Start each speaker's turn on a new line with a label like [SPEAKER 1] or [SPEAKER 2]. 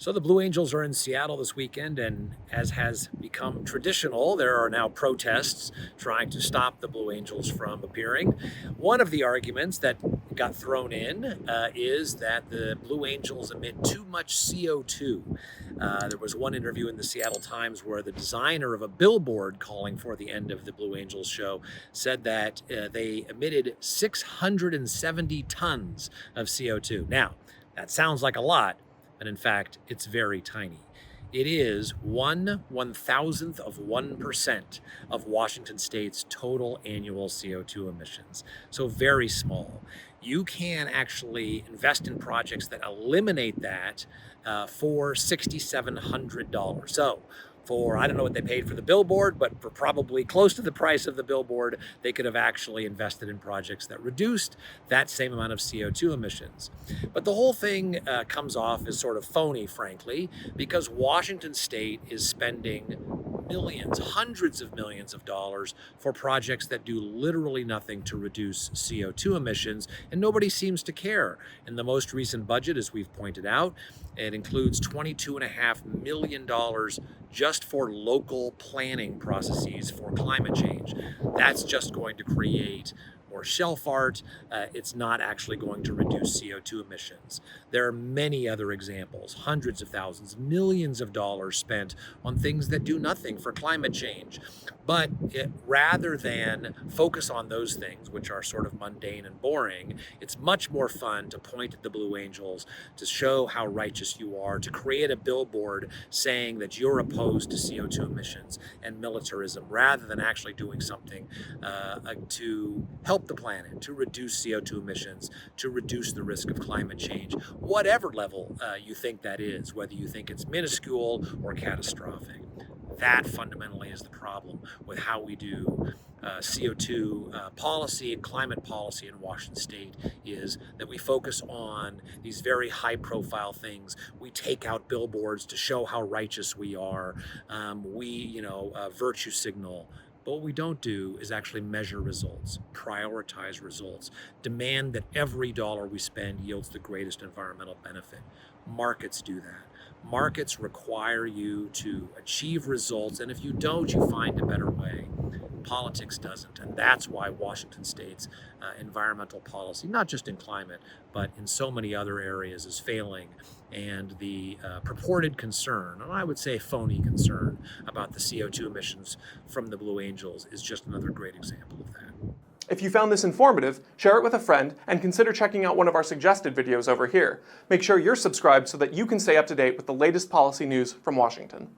[SPEAKER 1] So the Blue Angels are in Seattle this weekend, and as has become traditional, there are now protests trying to stop the Blue Angels from appearing. One of the arguments that got thrown in is that the Blue Angels emit too much CO2. There was one interview in the Seattle Times where the designer of a billboard calling for the end of the Blue Angels show said that they emitted 670 tons of CO2. Now, that sounds like a lot, but in fact, it's very tiny. It is 1/1000th of 1% of Washington State's total annual CO2 emissions. So very small. You can actually invest in projects that eliminate that for $6,700. So for, I don't know what they paid for the billboard, but for probably close to the price of the billboard, they could have actually invested in projects that reduced that same amount of CO2 emissions. But the whole thing comes off as sort of phony, frankly, because Washington State is spending millions, hundreds of millions of dollars for projects that do literally nothing to reduce CO2 emissions, and nobody seems to care. In the most recent budget, as we've pointed out, it includes $22.5 million just for local planning processes for climate change. That's just going to create more shelf art. It's not actually going to reduce CO2 emissions. There are many other examples, hundreds of thousands, millions of dollars spent on things that do nothing for climate change. But rather than focus on those things, which are sort of mundane and boring, it's much more fun to point at the Blue Angels, to show how righteous you are, to create a billboard saying that you're opposed to CO2 emissions and militarism, rather than actually doing something to help the planet, to reduce CO2 emissions, to reduce the risk of climate change, whatever level you think that is, whether you think it's minuscule or catastrophic. That fundamentally is the problem with how we do CO2 policy and climate policy in Washington State, is that we focus on these very high-profile things. We take out billboards to show how righteous we are. We virtue signal. But what we don't do is actually measure results, prioritize results, demand that every dollar we spend yields the greatest environmental benefit. Markets do that. Markets require you to achieve results, and if you don't, you find a better way. Politics doesn't, and that's why Washington State's environmental policy, not just in climate, but in so many other areas, is failing. And the purported concern, and I would say phony concern, about the CO2 emissions from the Blue Angels is just another great example of that.
[SPEAKER 2] If you found this informative, share it with a friend, and consider checking out one of our suggested videos over here. Make sure you're subscribed so that you can stay up to date with the latest policy news from Washington.